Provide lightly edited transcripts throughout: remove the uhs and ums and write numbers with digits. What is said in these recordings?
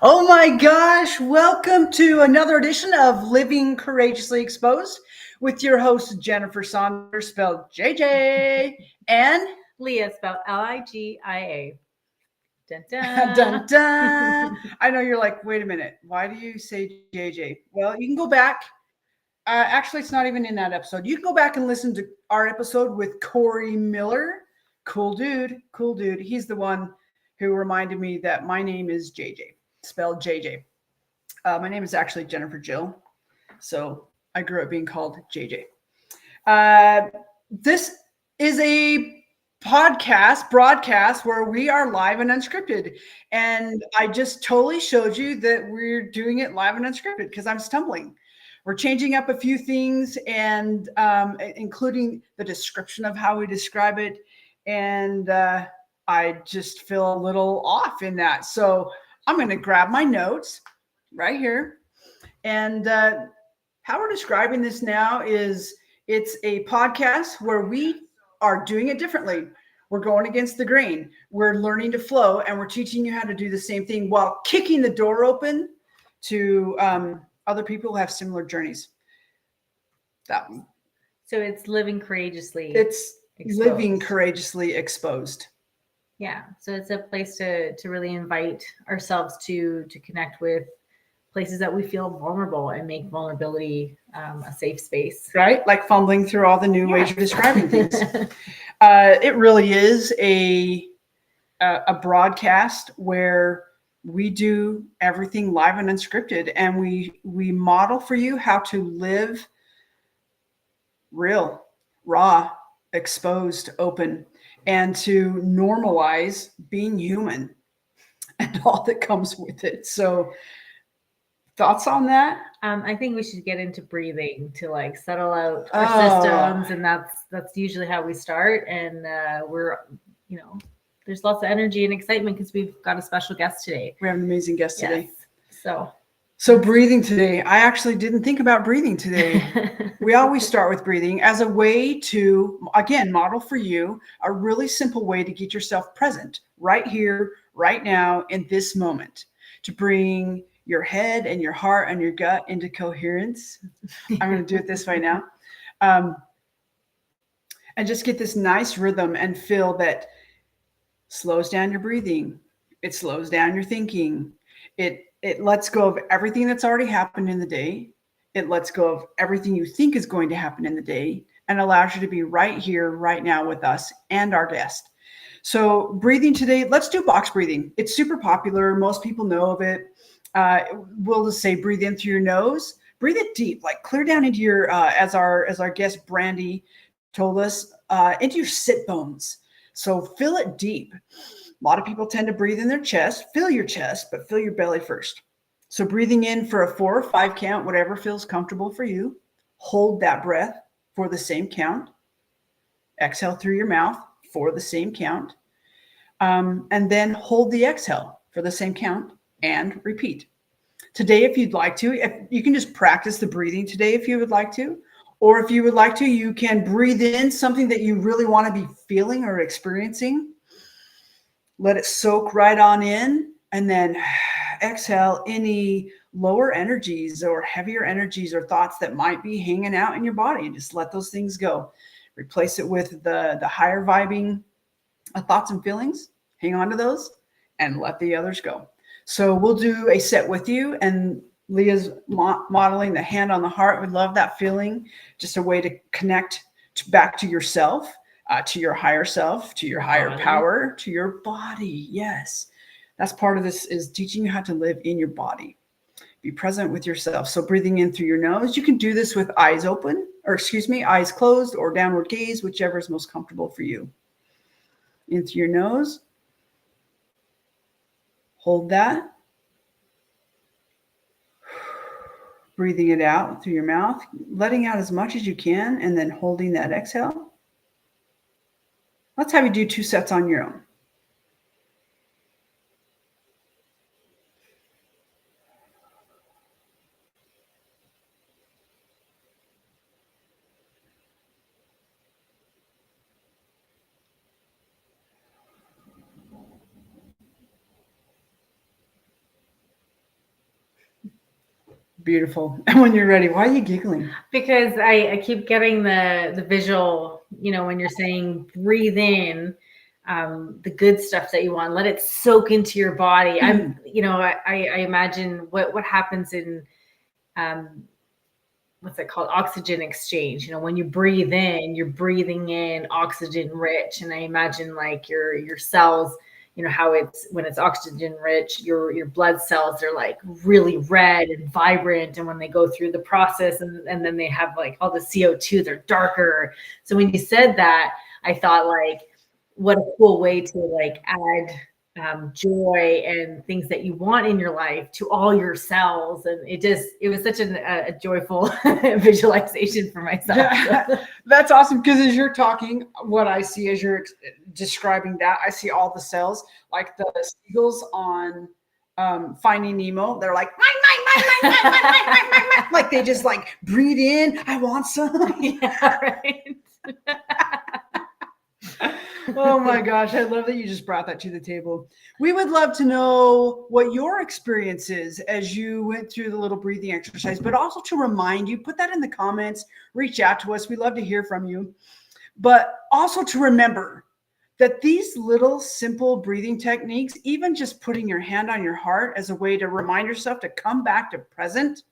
Oh my gosh, welcome to another edition of Living Courageously Exposed with your host, Jennifer Saunders, spelled JJ, and Leah, spelled Ligia. Dun dun dun. dun. I know you're like, wait a minute, why do you say JJ? Well, you can go back. Actually, it's not even in that episode. You can go back and listen to our episode with Corey Miller. Cool dude, cool dude. He's the one who reminded me that my name is JJ, spelled JJ. My name is actually Jennifer Jill. So I grew up being called JJ. This is a broadcast where we are live and unscripted. And I just totally showed you that we're doing it live and unscripted because I'm stumbling. We're changing up a few things and including the description of how we describe it. And I just feel a little off in that. So I'm going to grab my notes right here. And how we're describing this now is it's a podcast where we are doing it differently. We're going against the grain. We're learning to flow, and we're teaching you how to do the same thing while kicking the door open to other people who have similar journeys. That So it's living courageously. It's exposed. Living courageously exposed. Yeah. So it's a place to really invite ourselves to connect with places that we feel vulnerable and make vulnerability a safe space. Right? Like fumbling through all the new ways of describing things. It really is a broadcast where we do everything live and unscripted, and we model for you how to live real, raw, exposed, open, and to normalize being human and all that comes with it. So thoughts on that? I think we should get into breathing to like settle out our systems, and that's usually how we start. And we're, there's lots of energy and excitement because we've got a special guest today. We have an amazing guest today. So breathing today. I actually didn't think about breathing today. We always start with breathing as a way to, again, model for you a really simple way to get yourself present right here, right now, in this moment, to bring your head and your heart and your gut into coherence. I'm going to do it this way now. And just get this nice rhythm and feel that slows down your breathing. It slows down your thinking. It lets go of everything that's already happened in the day. It lets go of everything you think is going to happen in the day and allows you to be right here, right now with us and our guest. So breathing today, let's do box breathing. It's super popular. Most people know of it. We'll just say breathe in through your nose. Breathe it deep, like clear down into your, as our guest Brandy told us, into your sit bones. So fill it deep. A lot of people tend to breathe in their chest. Fill your chest, but fill your belly first. So breathing in for a 4 or 5 count, whatever feels comfortable for you. Hold that breath for the same count. Exhale through your mouth for the same count. And then hold the exhale for the same count and repeat. Today, if you'd like to, if you can just practice the breathing today if you would like to. Or if you would like to, you can breathe in something that you really want to be feeling or experiencing. Let it soak right on in, and then exhale any lower energies or heavier energies or thoughts that might be hanging out in your body. Just let those things go. Replace it with the higher vibing thoughts and feelings. Hang on to those and let the others go. So we'll do a set with you, and Leah's modeling the hand on the heart. We love that feeling. Just a way to connect back to yourself. To your higher self, to your higher power, to your body. Yes, that's part of this, is teaching you how to live in your body. Be present with yourself. So breathing in through your nose. You can do this with eyes open, eyes closed, or downward gaze, whichever is most comfortable for you. In through your nose. Hold that. Breathing it out through your mouth, letting out as much as you can, and then holding that exhale. Let's have you do 2 sets on your own. Beautiful. And when you're ready, why are you giggling? Because I keep getting the visual, when you're saying breathe in the good stuff that you want, let it soak into your body. I imagine what happens in what's it called? Oxygen exchange. When you breathe in, you're breathing in oxygen rich. And I imagine like your cells, how when it's oxygen rich, your blood cells are like really red and vibrant. And when they go through the process and then they have like all the CO2, they're darker. So when you said that, I thought like, what a cool way to like add joy and things that you want in your life to all your cells. And it was such a joyful visualization for myself. That's awesome. Because as you're talking, what I see as you're describing that, I see all the cells like the seagulls on Finding Nemo. They're like, mine, like they just like breathe in. I want some. Yeah, right. Oh my gosh, I love that you just brought that to the table. We would love to know what your experience is as you went through the little breathing exercise, but also to remind you, put that in the comments, reach out to us. We love to hear from you. But also to remember that these little simple breathing techniques, even just putting your hand on your heart as a way to remind yourself to come back to present,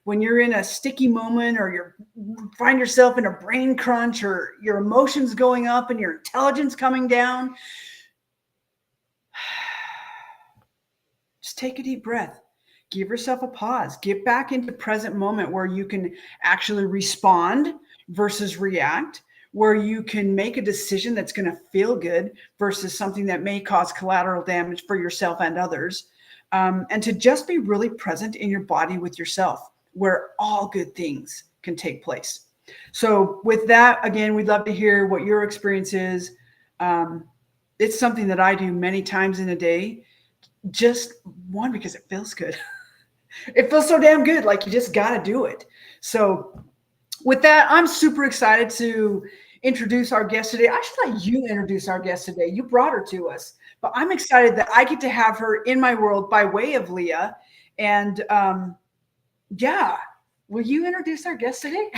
when you're in a sticky moment or you find yourself in a brain crunch or your emotions going up and your intelligence coming down, just take a deep breath. Give yourself a pause. Get back into present moment where you can actually respond versus react, where you can make a decision that's going to feel good versus something that may cause collateral damage for yourself and others. And to just be really present in your body with yourself, where all good things can take place. So with that, again, we'd love to hear what your experience is. It's something that I do many times in a day, just one, because it feels good. It feels so damn good. Like you just got to do it. So with that, I'm super excited to introduce our guest today. I should let you introduce our guest today. You brought her to us, but I'm excited that I get to have her in my world by way of Leah. And yeah. Will you introduce our guest today?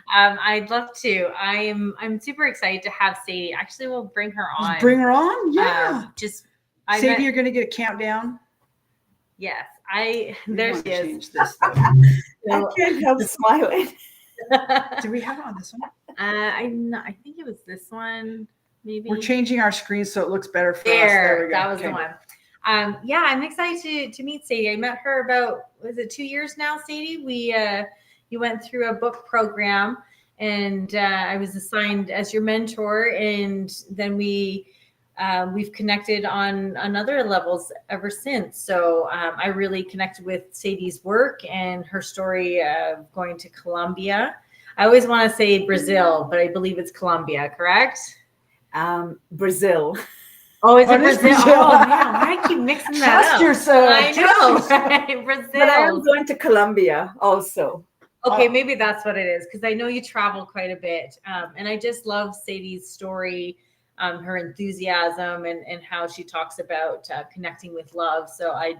I'd love to. I'm super excited to have Sadie. Actually, we'll bring her on. Just bring her on? Yeah. Sadie, you're going to get a countdown? Yes. There she is. Change this, I can't help smiling. Do we have it on this one? I think it was this one. Maybe. We're changing our screen so it looks better for us. There we go. That was the one. Yeah, I'm excited to meet Sadie. I met her about, was it 2 years now, Sadie? You went through a book program and I was assigned as your mentor, and then we've connected on other levels ever since. So I really connected with Sadie's work and her story of going to Colombia. I always want to say Brazil, but I believe it's Colombia, correct? Brazil. Oh, is it Brazil? Oh, man, why do I keep mixing that Trust up? yourself. I know, right? Brazil. But I am going to Colombia also. Okay, maybe that's what it is, because I know you travel quite a bit. And I just love Sadie's story, her enthusiasm, and how she talks about connecting with love. So I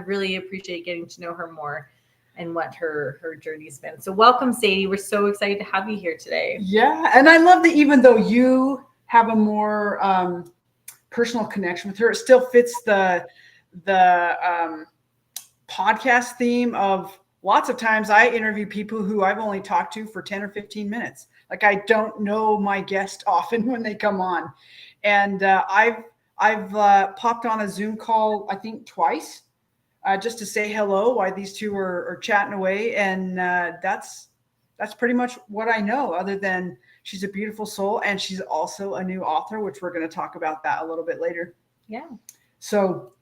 really appreciate getting to know her more and what her journey's been. So welcome, Sadie. We're so excited to have you here today. Yeah, and I love that even though you have a more personal connection with her, it still fits the podcast theme of lots of times I interview people who I've only talked to for 10 or 15 minutes. Like I don't know my guest often when they come on. And I've popped on a Zoom call, I think twice, just to say hello while these two are chatting away. And that's pretty much what I know, other than she's a beautiful soul, and she's also a new author, which we're going to talk about that a little bit later. Yeah. So,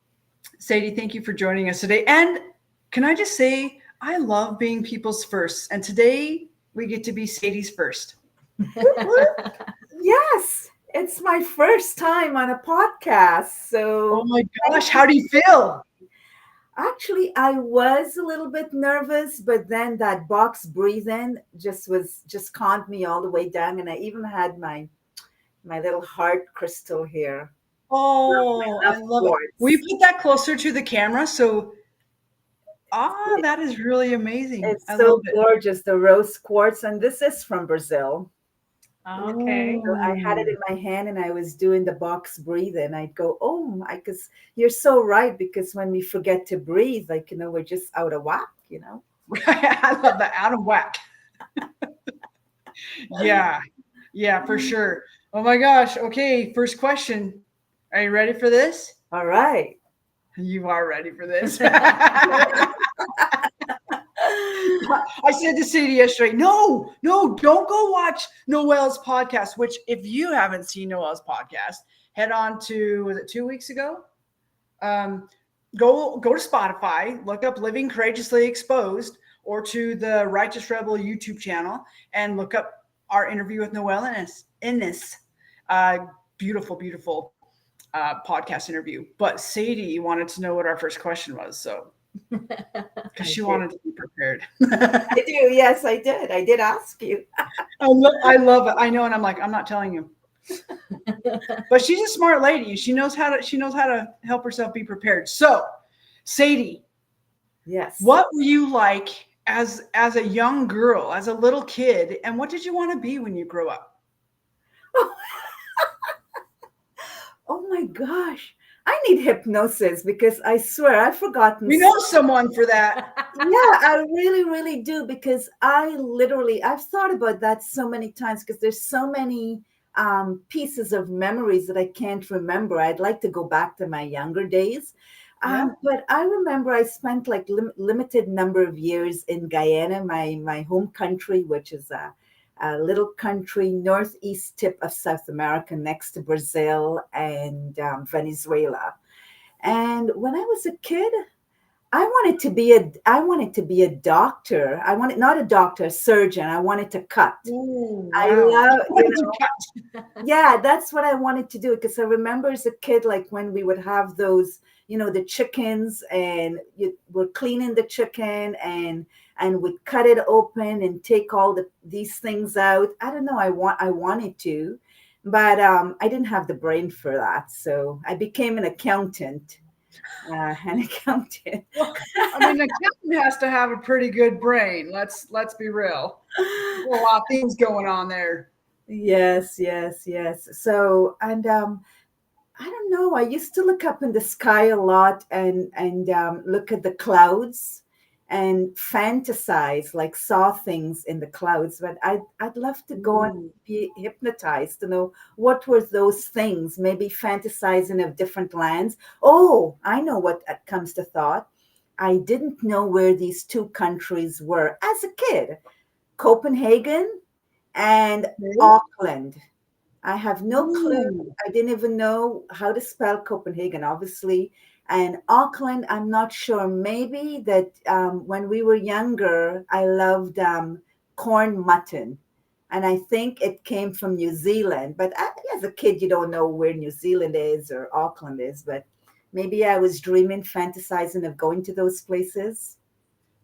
Sadie, thank you for joining us today. And can I just say, I love being people's first. And today we get to be Sadie's first. Yes, it's my first time on a podcast. So, oh my gosh, how do you feel? Actually, I was a little bit nervous, but then that box breathing just calmed me all the way down, and I even had my little heart crystal here. Oh, I love it. Will you put that closer to the camera so that is really amazing. It's I so love it. gorgeous, the rose quartz, and this is from Brazil. Okay. So I had it in my hand and I was doing the box breathing. I'd go, oh, because you're so right. Because when we forget to breathe, like, we're just out of whack, I love that. Out of whack. Yeah. Yeah, for sure. Oh my gosh. Okay. First question. Are you ready for this? All right. You are ready for this. I said to Sadie yesterday, no, don't go watch Noelle's podcast, which if you haven't seen Noelle's podcast, head on to, was it 2 weeks ago? Go to Spotify, look up Living Courageously Exposed, or to the Righteous Rebel YouTube channel and look up our interview with Noelle in this beautiful podcast interview. But Sadie wanted to know what our first question was, so because she wanted to be prepared. I do. Yes, I did. I did ask you. I love it. I know, and I'm like, I'm not telling you. But she's a smart lady. She knows how to help herself be prepared. So, Sadie, Yes. what were you like as a young girl, as a little kid, and what did you want to be when you grow up? Oh my gosh. I need hypnosis because I swear I've forgotten. We know someone for that. Yeah, I really, really do, because I've thought about that so many times because there's so many pieces of memories that I can't remember. I'd like to go back to my younger days. Yeah. But I remember I spent like limited number of years in Guyana, my home country, which is a little country northeast tip of South America, next to Brazil and Venezuela. And when I was a kid, I wanted to be a doctor. I wanted, not a doctor, a surgeon. I wanted to cut. Ooh, I wow. love, yeah, that's what I wanted to do, because I remember as a kid, like when we would have those, the chickens, and we're cleaning the chicken and we'd cut it open and take all these things out. I don't know. I wanted to, but I didn't have the brain for that. So I became an accountant. An accountant. I mean, an accountant has to have a pretty good brain. Let's be real. There's a lot of things going on there. Yes. So, and I don't know. I used to look up in the sky a lot and look at the clouds and fantasize, like saw things in the clouds. But I'd love to go and be hypnotized to know what were those things. Maybe fantasizing of different lands. Oh, I know what comes to thought. I didn't know where these two countries were as a kid: Copenhagen and Auckland. I have no clue. I didn't even know how to spell Copenhagen, obviously. And Auckland, I'm not sure. Maybe that when we were younger, I loved corn mutton. And I think it came from New Zealand. But as a kid, you don't know where New Zealand is or Auckland is. But maybe I was dreaming, fantasizing of going to those places.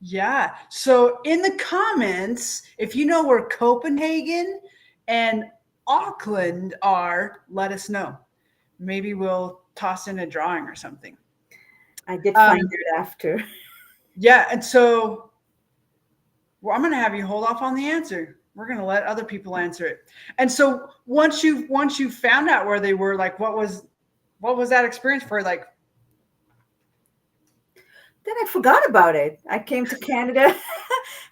Yeah. So in the comments, if you know where Copenhagen and Auckland are, let us know. Maybe we'll toss in a drawing or something. I did find it after. Yeah. And so I'm going to have you hold off on the answer. We're going to let other people answer it. And so once you found out where they were, like, what was that experience for? Like, then I forgot about it. I came to Canada.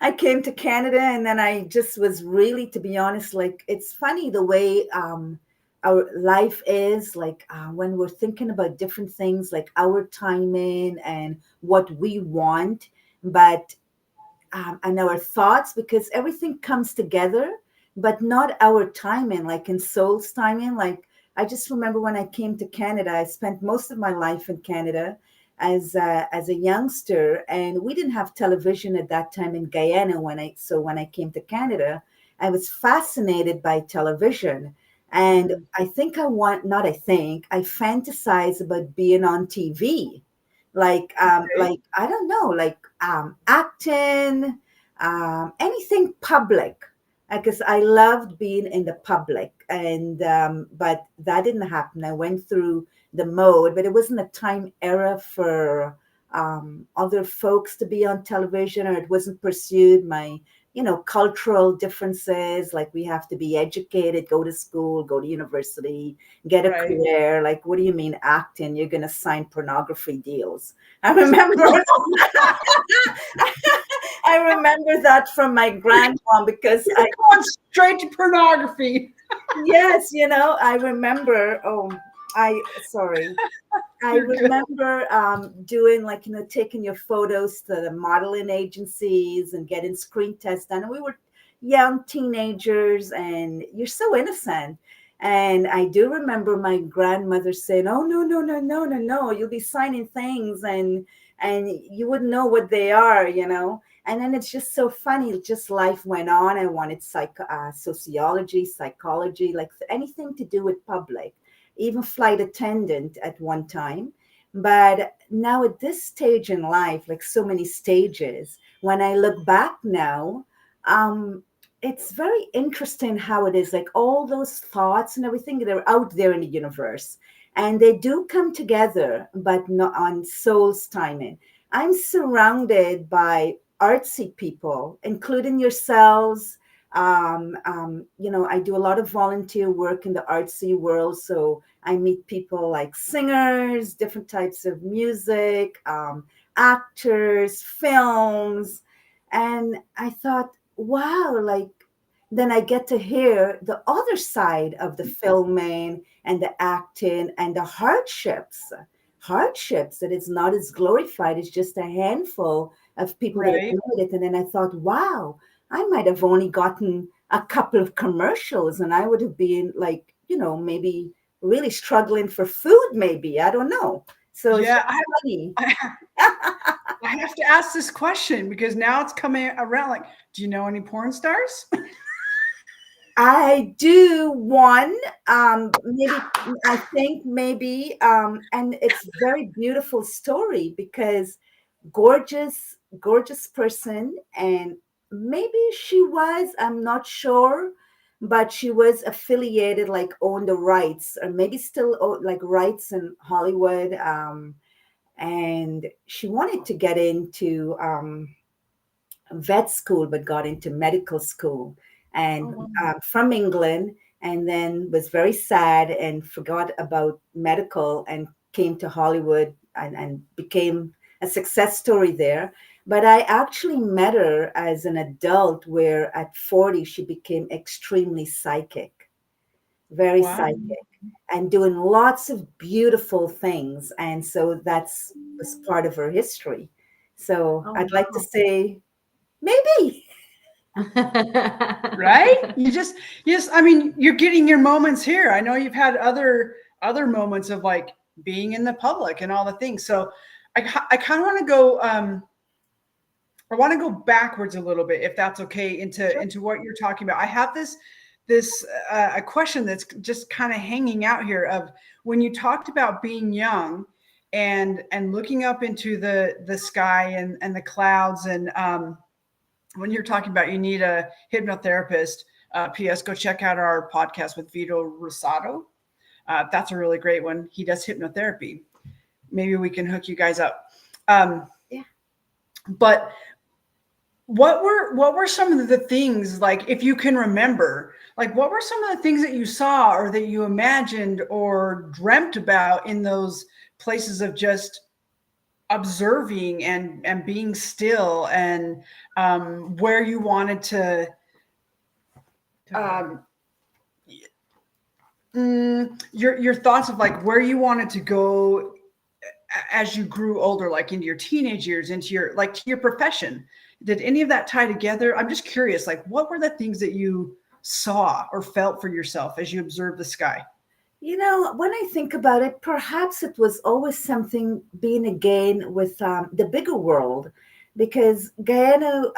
And then I just was really, to be honest, like, it's funny the way our life is, like when we're thinking about different things, like our timing and what we want, but and our thoughts, because everything comes together, but not our timing, like in soul's timing. Like, I just remember when I came to Canada, I spent most of my life in Canada as a youngster, and we didn't have television at that time in Guyana. When I came to Canada, I was fascinated by television, and I fantasize about being on TV, like like I don't know, like acting, anything public, because I loved being in the public, and but that didn't happen. I went through the mode, but it wasn't a time era for other folks to be on television, or it wasn't pursued. My, cultural differences, like we have to be educated, go to school, go to university, get a Right. career. Like, what do you mean acting? You're going to sign pornography deals. I remember. I remember that from my grandma because You're going straight to pornography. yes, I remember. Sorry. I You're good. remember doing like, taking your photos to the modeling agencies and getting screen tests done. And we were young teenagers and you're so innocent. And I do remember my grandmother saying, "Oh, no, no, no, no, no, no. You'll be signing things and you wouldn't know what they are. And then it's just so funny. Just life went on. I wanted sociology, psychology, like anything to do with public, even flight attendant at one time. But now at this stage in life, like so many stages, when I look back now, it's very interesting how it is like all those thoughts and everything, they're out there in the universe and they do come together, but not on soul's timing. I'm surrounded by artsy people, including yourselves. I do a lot of volunteer work in the artsy world. So I meet people like singers, different types of music, actors, films. And I thought, wow, like then I get to hear the other side of the filming and the acting and the hardships that it's not as glorified. It's just a handful of people that have Right. made it. And then I thought, wow, I might have only gotten a couple of commercials and I would have been like, maybe really struggling for food, maybe. I don't know. So it's Yeah, just funny. I have to ask this question because now it's coming around. Like, do you know any porn stars? I do one, maybe I think maybe, and it's very beautiful story because gorgeous, gorgeous person, and maybe she was, I'm not sure, but she was affiliated, like owned the rights, or maybe still like rights in Hollywood, and she wanted to get into vet school, but got into medical school and Oh, wow. from England, and then was very sad and forgot about medical and came to Hollywood and became a success story there. But I actually met her as an adult, where at 40, she became extremely psychic, very Wow. psychic, and doing lots of beautiful things. And so that's was part of her history. So Oh, I'd like to wow. say, maybe. Right? I mean, you're getting your moments here. I know you've had other moments of like being in the public and all the things. So I kind of want to go I want to go backwards a little bit, if that's okay, into what you're talking about. I have this a question that's just kind of hanging out here of when you talked about being young and looking up into the sky and the clouds and when you're talking about you need a hypnotherapist. P.S. Go check out our podcast with Vito Rosado. That's a really great one. He does hypnotherapy. Maybe we can hook you guys up. Yeah. But what were some of the things, like if you can remember, like what were some of the things that you saw or that you imagined or dreamt about in those places of just observing and being still and where you wanted to um, your thoughts of like where you wanted to go as you grew older, like into your teenage years, into your like to your profession. Did any of that tie together? I'm just curious, like what were the things that you saw or felt for yourself as you observed the sky? When I think about it, perhaps it was always something being again with the bigger world, because Guyana,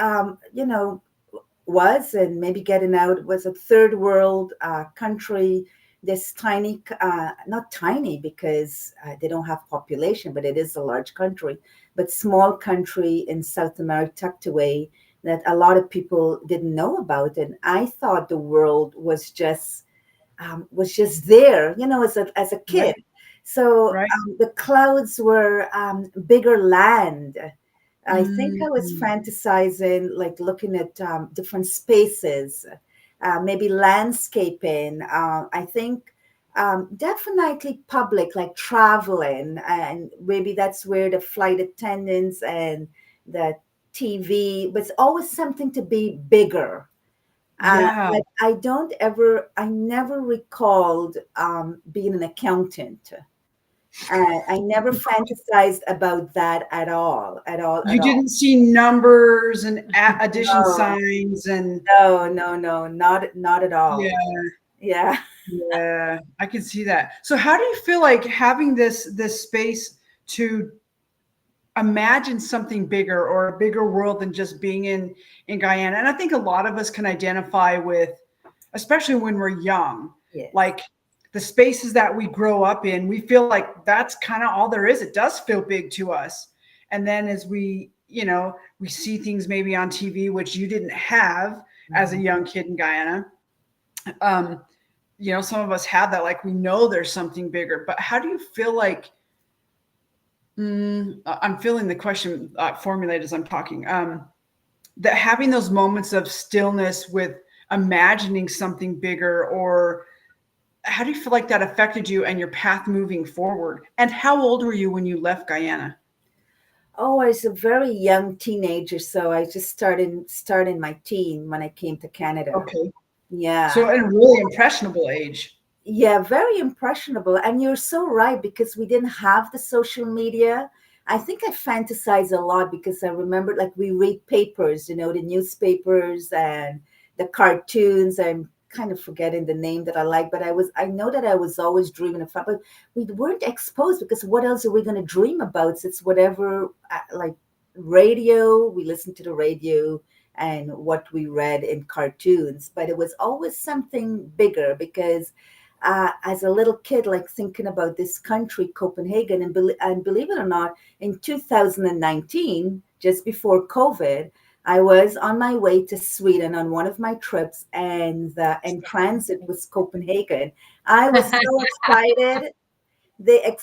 was and maybe getting out was a third world country. This tiny, not tiny because they don't have population, but it is a large country, but small country in South America, tucked away, that a lot of people didn't know about. And I thought the world was just there, as a Yeah. kid. So Right. the clouds were bigger land. I think I was Mm. fantasizing, like looking at different spaces, maybe landscaping. I think definitely public, like traveling, and maybe that's where the flight attendants and the TV, but it's always something to be bigger. Yeah. Like I never recalled being an accountant. I never fantasized about that at all, at all, at You all. didn't see numbers and addition No, signs and no, not at all. yeah, Yeah. yeah, I can see that. So how do you feel like having this space to imagine something bigger or a bigger world than just being in Guyana? And I think a lot of us can identify with, especially when we're young, Yes. like the spaces that we grow up in, we feel like that's kind of all there is. It does feel big to us. And then as we see things maybe on TV, which you didn't have as a Mhm. young kid in Guyana. Um, some of us have that, like we know there's something bigger. But how do you feel like I'm feeling the question formulated as I'm talking. That having those moments of stillness with imagining something bigger, or how do you feel like that affected you and your path moving forward? And how old were you when you left Guyana? Oh, I was a very young teenager, so I just started my teen when I came to Canada. Okay. Yeah. So at a really impressionable age. Yeah, very impressionable. And you're so right because we didn't have the social media. I think I fantasize a lot because I remember like we read papers, the newspapers and the cartoons. I'm kind of forgetting the name that I like, but I know that I was always dreaming of, but we weren't exposed because what else are we going to dream about? It's whatever, like radio, we listened to the radio and what we read in cartoons, but it was always something bigger because as a little kid, like thinking about this country, Copenhagen, and believe it or not, in 2019, just before COVID, I was on my way to Sweden on one of my trips, and the and transit was Copenhagen. I was so excited.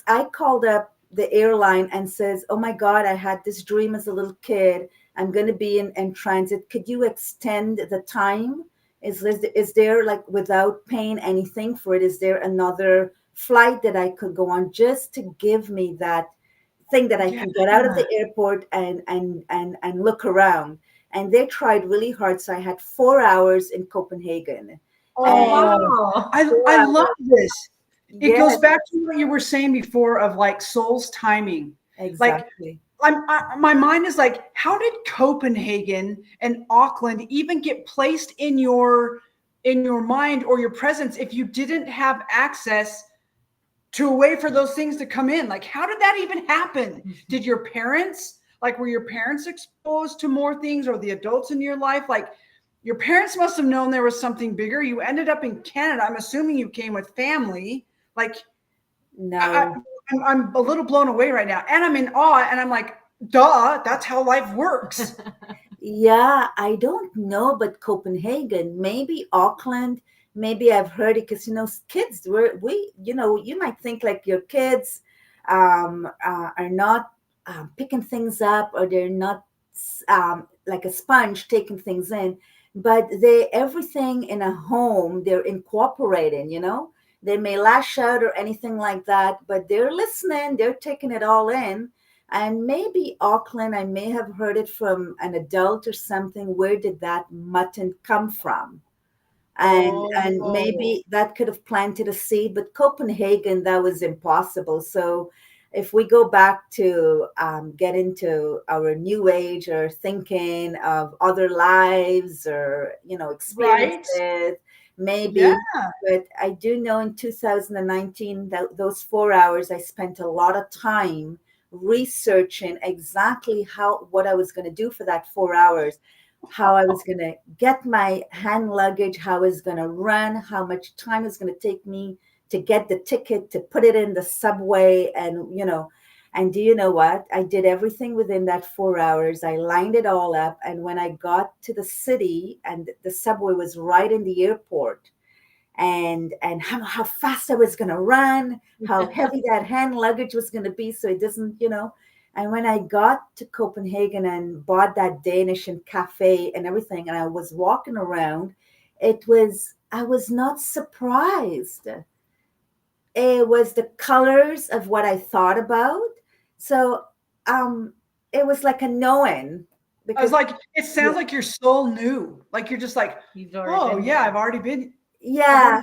I called up the airline and says, "Oh my God, I had this dream as a little kid. I'm going to be in transit. Could you extend the time? Is there like without paying anything for it? Is there another flight that I could go on just to give me that thing that I Yeah. can get out of the airport and look around?" And they tried really hard, so I had 4 hours in Copenhagen, Oh and wow. I 4 hours. love this. It goes Yes, back to what you were saying before of like soul's timing. Like exactly. my mind is like, how did Copenhagen and Auckland even get placed in your mind or your presence if you didn't have access to a way for those things to come in? Like, how did that even happen? Did your parents, like, were your parents exposed to more things, or the adults in your life? Like, your parents must have known there was something bigger. You ended up in Canada. I'm assuming you came with family. Like, I, No. I'm a little blown away right now, and I'm in awe, and I'm like, duh, that's how life works. Yeah, I don't know, but Copenhagen, maybe Auckland, maybe I've heard it because kids you might think like your kids are not picking things up, or they're not like a sponge taking things in, but everything in a home they're incorporating. They may lash out or anything like that, but they're listening, they're taking it all in. And maybe Auckland, I may have heard it from an adult or something. Where did that mutton come from? And Oh, maybe that could have planted a seed. But Copenhagen, that was impossible. So if we go back to get into our new age or thinking of other lives or right? experiences, Yeah. maybe. But I do know in 2019 that those 4 hours, I spent a lot of time researching exactly what I was going to do for that 4 hours, how I was going to get my hand luggage, how I was going to run, how much time it was going to take me to get the ticket, to put it in the subway. And do you know what? I did everything within that 4 hours. I lined it all up. And when I got to the city, and the subway was right in the airport, and how fast I was going to run, how heavy that hand luggage was going to be, so it doesn't, And when I got to Copenhagen and bought that Danish and cafe and everything, and I was walking around, I was not surprised. It was the colors of what I thought about. So it was like a knowing. I was like, it sounds like your soul knew. Like you're just like, oh yeah, I've already been. Yeah.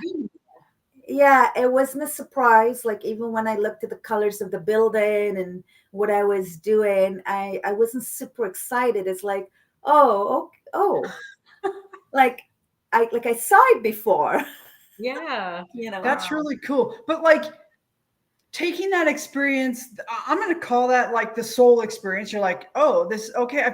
Yeah, it wasn't a surprise. Like even when I looked at the colors of the building and what I was doing, I wasn't super excited. It's like, oh, like I saw it before. Yeah. That's really cool. But like taking that experience, I'm going to call that like the soul experience. You're like, oh, this, okay,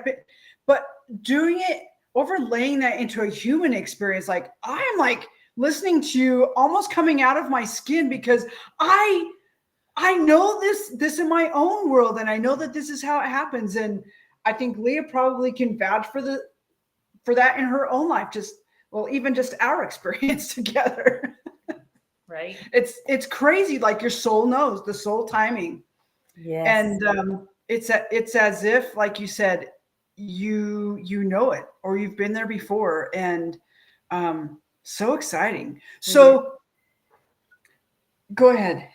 but doing it, overlaying that into a human experience, like I am like listening to you almost coming out of my skin, because I know this in my own world, and I know that this is how it happens. And I think Leah probably can vouch for that in her own life, even just our experience together. Right. It's crazy. Like your soul knows, the soul timing. Yes. And it's as if, like you said, you know it, or you've been there before. And so exciting. So go ahead.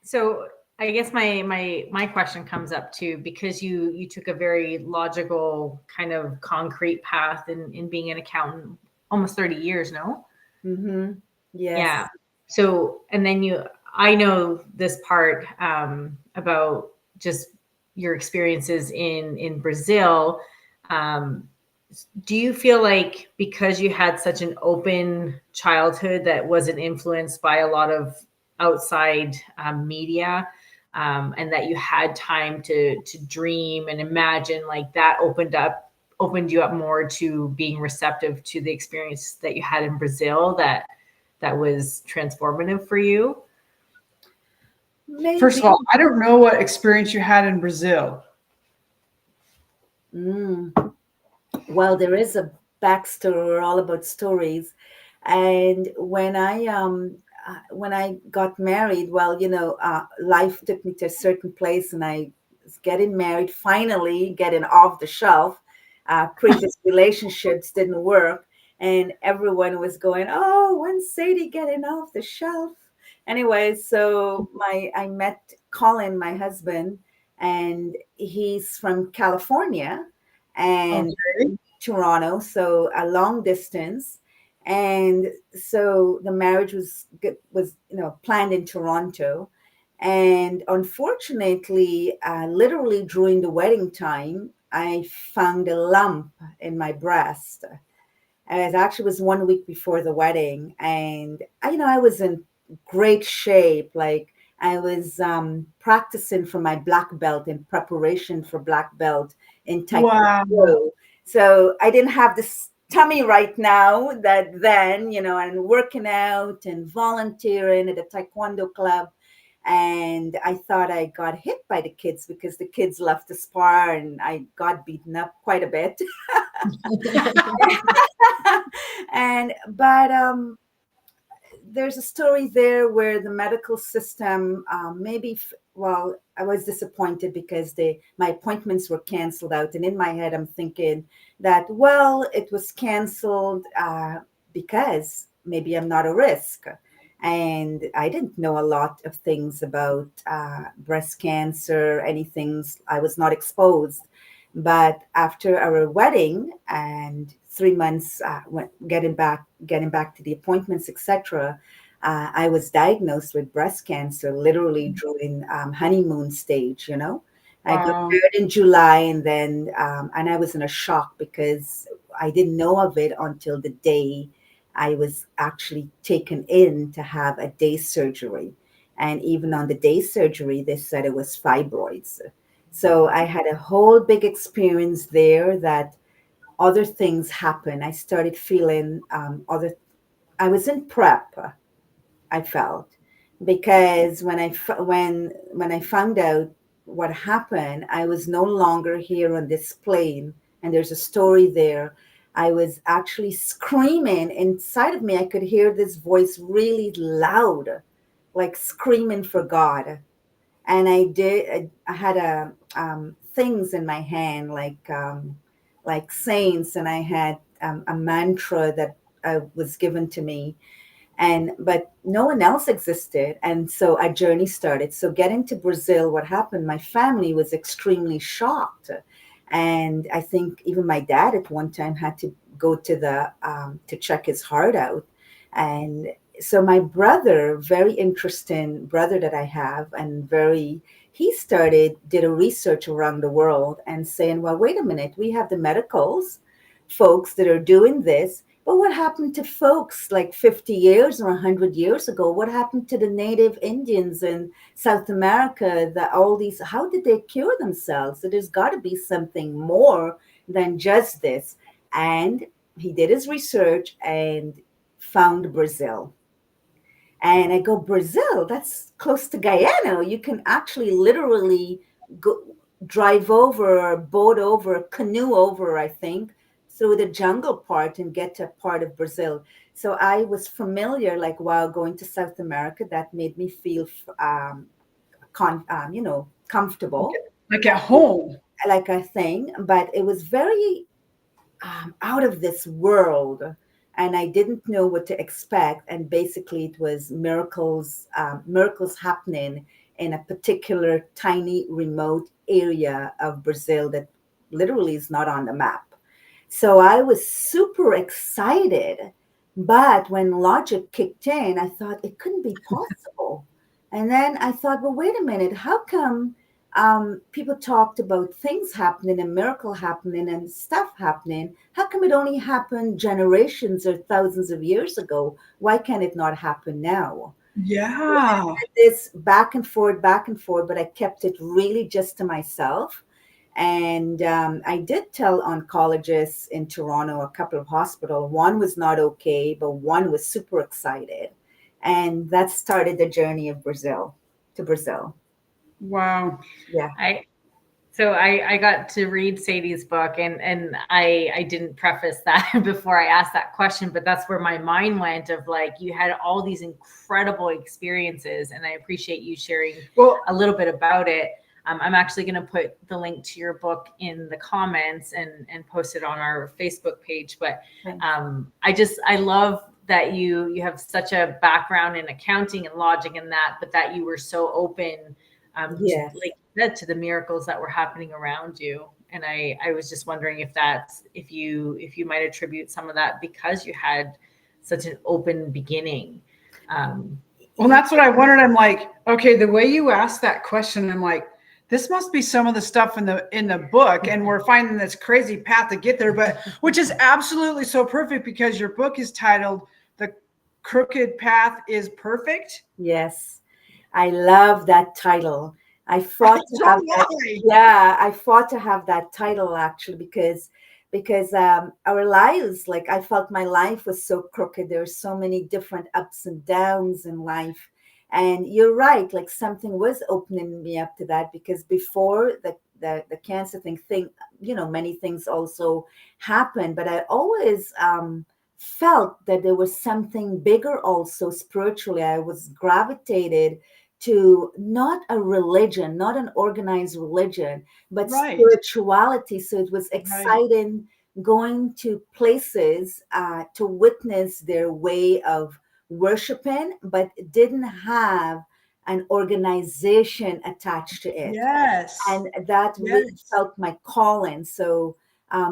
So I guess my question comes up too, because you took a very logical kind of concrete path in being an accountant almost 30 years, no? Mm-hmm. Yes. Yeah. So, and then I know this part about just your experiences in Brazil. Do you feel like because you had such an open childhood that wasn't influenced by a lot of outside media, and that you had time to dream and imagine, like that opened you up more to being receptive to the experience that you had in Brazil, that was transformative for you? Maybe. First of all, I don't know what experience you had in Brazil. Well, there is a backstory all about stories. And when I got married, well, life took me to a certain place, and I was getting married, finally getting off the shelf. Previous relationships didn't work, and everyone was going, "Oh, when's Sadie getting off the shelf?" Anyway, so I met Colin, my husband, and he's from California and Toronto, so a long distance. And so the marriage was planned in Toronto, and unfortunately, literally during the wedding time, I found a lump in my breast. And it actually was 1 week before the wedding, and I was in great shape. Like I was practicing for my black belt in preparation for black belt in Taekwondo. Wow. So I didn't have this tummy right now that then, and working out and volunteering at a Taekwondo club. And I thought I got hit by the kids because the kids left the spar and I got beaten up quite a bit. But there's a story there where the medical system I was disappointed because my appointments were canceled out, and in my head I'm thinking that, well, it was canceled because maybe I'm not a risk. And I didn't know a lot of things about breast cancer, anything. I was not exposed. But after our wedding and 3 months getting back to the appointments, etc., I was diagnosed with breast cancer literally during honeymoon stage. I got married in July, and then and I was in a shock because I didn't know of it until the day I was actually taken in to have a day surgery. And even on the day surgery, they said it was fibroids. So I had a whole big experience there that other things happened. I started feeling I was in prep, I felt, because when I found out what happened, I was no longer here on this plane. And there's a story there. I was actually screaming inside of me. I could hear this voice really loud, like screaming for God. And I had things in my hand, like saints, and I had a mantra that was given to me, but no one else existed, and so a journey started. So getting to Brazil, what happened, my family was extremely shocked, and I think even my dad at one time had to go to the to check his heart out. And so my brother, very interesting brother that I have, and very, he did a research around the world and saying, well, wait a minute, we have the medicals folks that are doing this, but what happened to folks like 50 years or 100 years ago? What happened to the native Indians in South America? All these, how did they cure themselves? So there's got to be something more than just this. And he did his research and found Brazil. And I go, Brazil, that's close to Guyana. You can actually literally go drive over, or boat over, canoe over, I think, through the jungle part and get to a part of Brazil. So I was familiar, like while going to South America, that made me feel, comfortable, Like at home. like a thing. But it was very out of this world, and I didn't know what to expect. And basically, it was miracles happening in a particular tiny, remote area of Brazil that literally is not on the map. So I was super excited. But when logic kicked in, I thought it couldn't be possible. And then I thought, well, wait a minute, how come people talked about things happening and miracle happening and stuff happening? How come it only happened generations or thousands of years ago? Why can it not happen now? Yeah. This back and forth, but I kept it really just to myself. And I did tell oncologists in Toronto, a couple of hospitals. One was not okay, but one was super excited. And that started the journey of Brazil to Brazil. Wow. Yeah. I got to read Sadie's book, and I didn't preface that before I asked that question, but that's where my mind went of like, you had all these incredible experiences, and I appreciate you sharing a little bit about it. I'm actually going to put the link to your book in the comments and post it on our Facebook page. But I love that you have such a background in accounting and logic and that, but that you were so open, Yes. like you said, to the miracles that were happening around you. And I was just wondering if you might attribute some of that because you had such an open beginning. Well, that's what I wondered. I'm like, okay, the way you asked that question, I'm like, this must be some of the stuff in the book, and we're finding this crazy path to get there, but which is absolutely so perfect because your book is titled "The Crooked Path is Perfect." Yes, I love that title. I fought to have that. Yeah, I fought to have that title actually because our lives, like I felt my life was so crooked. There's so many different ups and downs in life. And you're right, like something was opening me up to that, because before the cancer thing, many things also happened, but I always felt that there was something bigger also spiritually. I was gravitated to not a religion, not an organized religion, but spirituality. So it was exciting going to places to witness their way of worshiping, but didn't have an organization attached to it. Yes. And that really felt my calling. So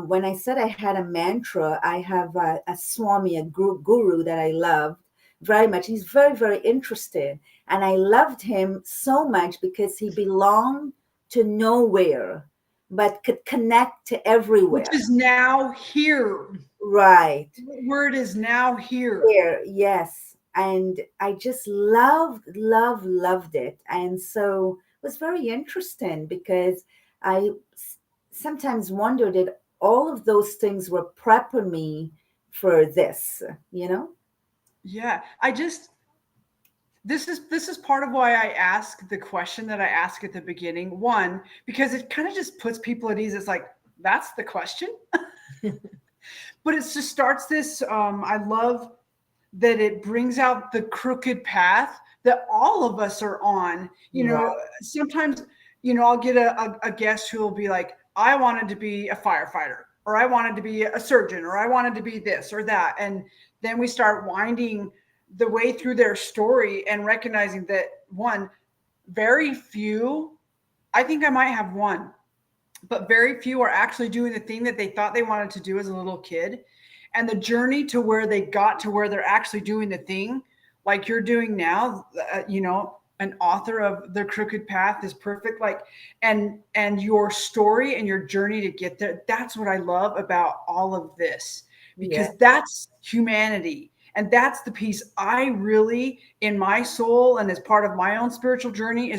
when I said I had a mantra, I have a Swami, a guru that I love very much. He's very, very interested. And I loved him so much because he belonged to nowhere, but could connect to everywhere. Which is now here. Right. The word is now here. Here, yes. And I just loved it. And so it was very interesting because I sometimes wondered if all of those things were prepping me for this, Yeah. This is part of why I ask the question that I ask at the beginning. One, because it kind of just puts people at ease. It's like, that's the question. But it just starts this. I love that it brings out the crooked path that all of us are on. Right. Sometimes, I'll get a guest who will be like, I wanted to be a firefighter, or I wanted to be a surgeon, or I wanted to be this or that. And then we start winding the way through their story and recognizing that one, very few, I think I might have one, but very few are actually doing the thing that they thought they wanted to do as a little kid. And the journey to where they got to where they're actually doing the thing, like you're doing now, an author of The Crooked Path is perfect. Like, and your story and your journey to get there, that's what I love about all of this, because Yeah. that's humanity. And that's the piece I really, in my soul and as part of my own spiritual journey,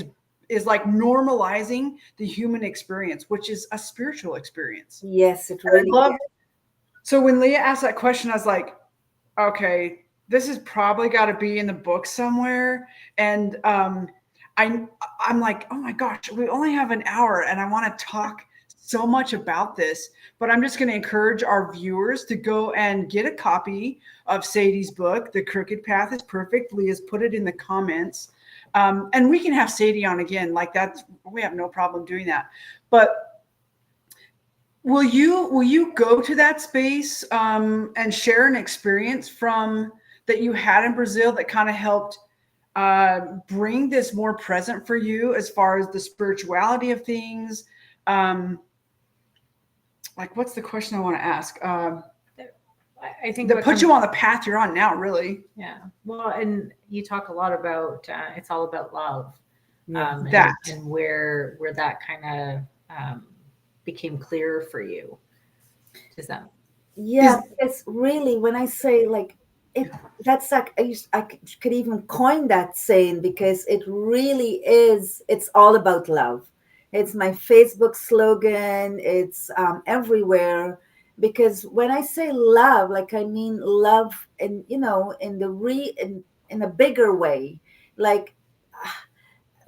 is like normalizing the human experience, which is a spiritual experience. Yes, it And I really love. So when Leah asked that question, I was like, okay, this has probably got to be in the book somewhere. And I'm like, oh my gosh, we only have an hour, and I want to talk so much about this. But I'm just going to encourage our viewers to go and get a copy of Sadie's book, The Crooked Path is Perfect. Leah's put it in the comments. And we can have Sadie on again. Like that, we have no problem doing that. But will you go to that space and share an experience from that you had in Brazil that kind of helped bring this more present for you as far as the spirituality of things? Like, what's the question I want to ask? I think That what put comes, you on the path you're on now, really. yeah. Well, and you talk a lot about it's all about love, Yeah. That. and where that kind of became clear for you. Does that? Yeah, because really, when I say like it, that's like could even coin that saying because it really is. It's all about love. It's my Facebook slogan. It's everywhere because when I say love, like I mean love, in in the in a bigger way, like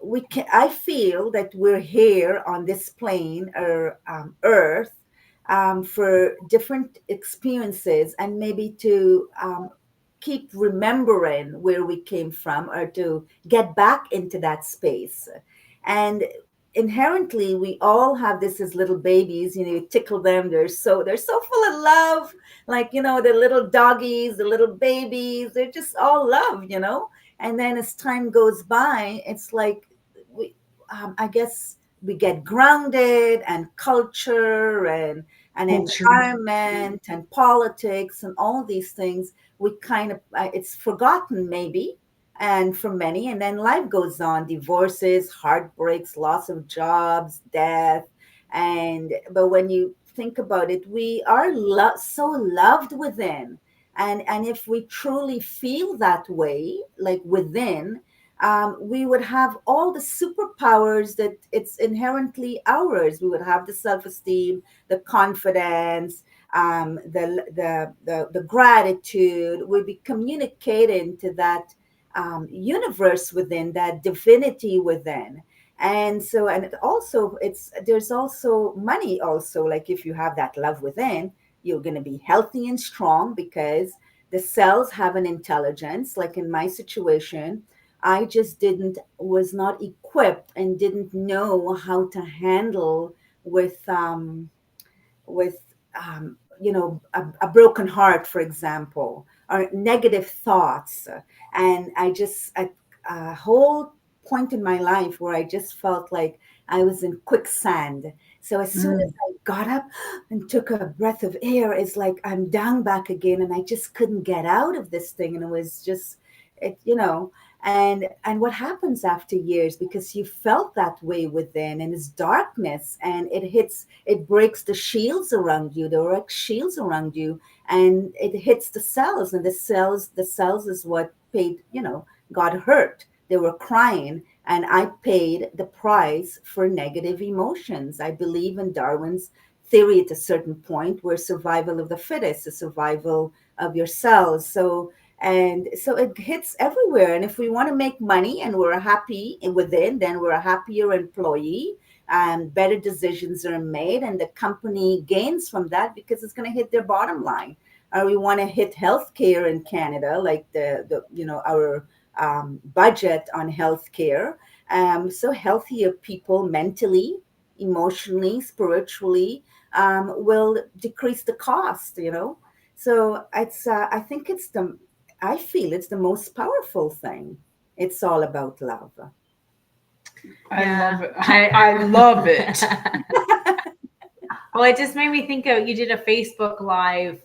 we can. I feel that we're here on this plane or Earth for different experiences and maybe to keep remembering where we came from or to get back into that space. And inherently, we all have this as little babies. You tickle them; they're so full of love. Like the little doggies, the little babies. They're just all love. And then as time goes by, it's like we, I guess we get grounded and culture and Culture. environment and politics and all these things we kind of it's forgotten maybe and for many and then life goes on, divorces, heartbreaks, loss of jobs, death. But when you think about it, we are so loved within. And if we truly feel that way, like within, we would have all the superpowers that it's inherently ours. We would have the self-esteem, the confidence, the gratitude. We'd be communicating to that universe within, that divinity within. And so, and it also, there's also money also. Like if you have that love within, you're going to be healthy and strong because the cells have an intelligence. Like in my situation, I just was not equipped and didn't know how to handle with a broken heart, for example, or negative thoughts. And I just a whole point in my life where I just felt like I was in quicksand. So as soon as I got up and took a breath of air, it's like I'm down back again, and I just couldn't get out of this thing. And it was just it. And what happens after years, because you felt that way within, and it's darkness, and it breaks the shields around you, the erect shields around you, and it hits the cells, and the cells is what got hurt. They were crying, and I paid the price for negative emotions. I believe in Darwin's theory at a certain point, where survival of the fittest, the survival of your cells. So it hits everywhere. And if we want to make money and we're happy within, then we're a happier employee. better decisions are made, and the company gains from that because it's going to hit their bottom line. We want to hit healthcare in Canada, like our budget on healthcare. So healthier people mentally, emotionally, spiritually will decrease the cost. So it's I feel it's the most powerful thing. It's all about love. I love it. I love it. Well, it just made me think of, you did a Facebook Live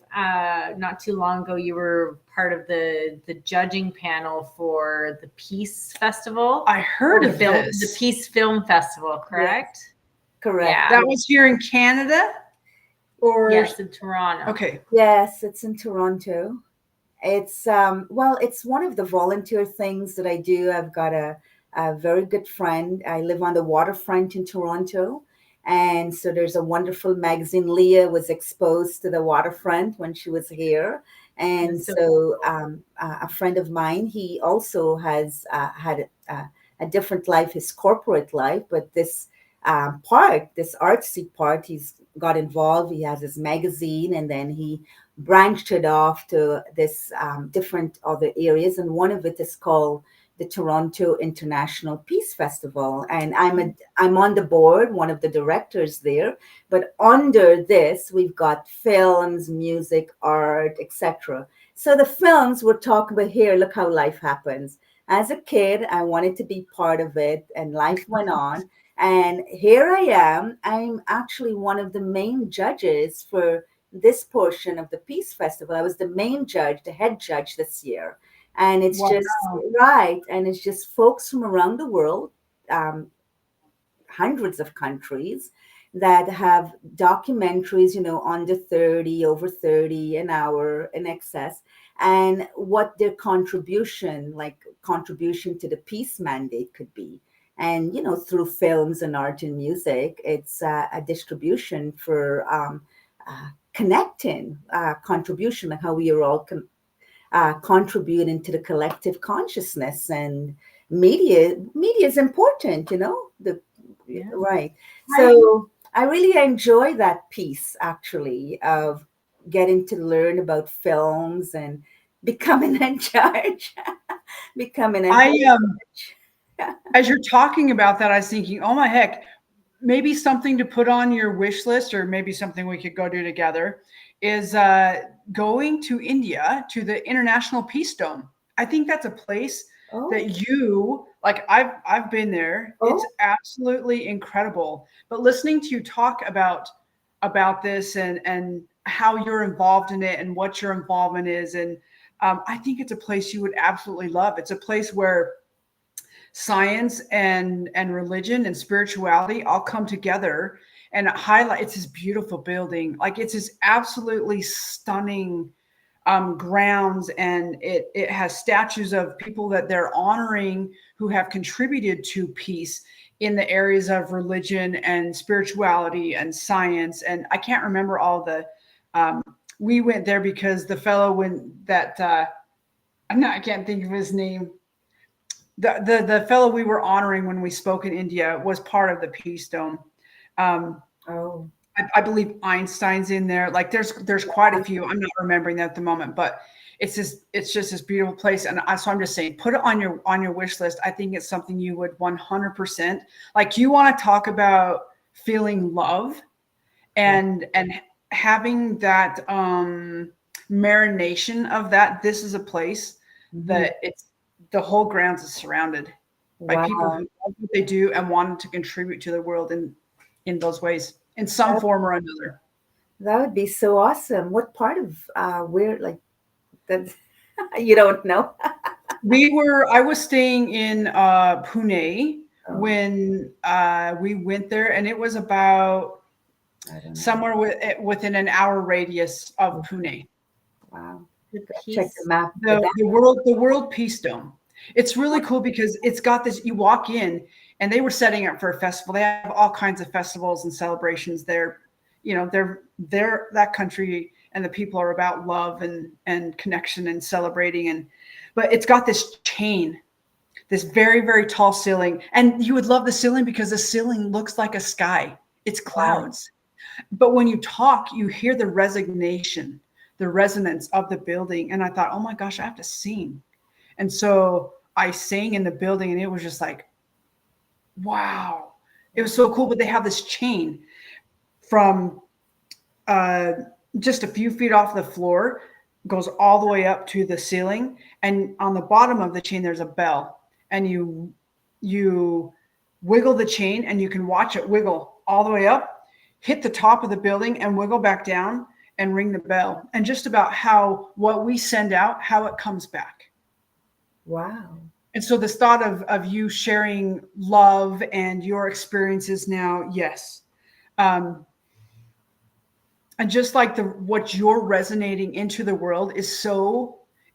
not too long ago. You were part of the judging panel for the Peace Festival. I heard of this. The Peace Film Festival, correct? Yes, correct. Yeah. That was here in Canada? Or Yes, in Toronto. Okay. Yes, it's in Toronto. It's it's one of the volunteer things that I do. I've got a very good friend. I live on the waterfront in Toronto. And so there's a wonderful magazine. Leah was exposed to the waterfront when she was here. And so a friend of mine, he also has had a different life, his corporate life, but this this artsy part, he's got involved. He has his magazine, and then he branched it off to this different other areas. And one of it is called the Toronto International Peace Festival, and I'm on the board, one of the directors there. But under this, we've got films, music, art, etc. So the films we're talking about here, look how life happens. As a kid, I wanted to be part of it, and life went on. And here I am. I'm actually one of the main judges for this portion of the Peace Festival. I was the main judge, the head judge this year. And it's just right. And it's just folks from around the world, hundreds of countries that have documentaries, under 30, over 30 an hour in excess, and what their contribution to the peace mandate could be. And, through films and art and music, it's a distribution for connecting, contribution, like how we are all contributing to the collective consciousness. And media is important, right. So I really enjoy that piece, actually, of getting to learn about films and becoming in charge. As you're talking about that, I was thinking, oh my heck, maybe something to put on your wish list, or maybe something we could go do together, is going to India to the International Peace Dome. I think that's a place that you like. I've been there. It's absolutely incredible. But listening to you talk about this and how you're involved in it and what your involvement is, and I think it's a place you would absolutely love. It's a place where science and religion and spirituality all come together and highlight. It's this beautiful building. Like, it's this absolutely stunning grounds, and it has statues of people that they're honoring who have contributed to peace in the areas of religion and spirituality and science. And I can't remember all the we went there because the fellow I can't think of his name. The fellow we were honoring when we spoke in India was part of the Peace Dome. I believe Einstein's in there. Like, there's quite a few. I'm not remembering that at the moment, but it's just this beautiful place. And so I'm just saying, put it on your wish list. I think it's something you would 100%, like, you want to talk about feeling love and having that marination of that. This is a place that the whole grounds is surrounded by people who love what they do and wanted to contribute to the world in those ways, in some form or another. That would be so awesome. What part of where, like, that you don't know? I was staying in Pune when we went there, and it was about somewhere within an hour radius of Pune. Wow. Check the map. The World Peace Dome. It's really cool because it's got this, you walk in, and they were setting up for a festival. They have all kinds of festivals and celebrations there. They're that country, and the people are about love and connection and celebrating. But it's got this chain this very, very tall ceiling. And you would love the ceiling because the ceiling looks like a sky. It's clouds. But when you talk, you hear the resignation, the resonance of the building. And I thought, oh my gosh, I have to sing. And so I sang in the building, and it was just like, wow, it was so cool. But they have this chain from just a few feet off the floor, goes all the way up to the ceiling. And on the bottom of the chain, there's a bell. And you wiggle the chain, and you can watch it wiggle all the way up, hit the top of the building, and wiggle back down and ring the bell. And just about how what we send out, how it comes back. Wow. And so this thought of you sharing love and your experiences now, yes. And just like what you're resonating into the world is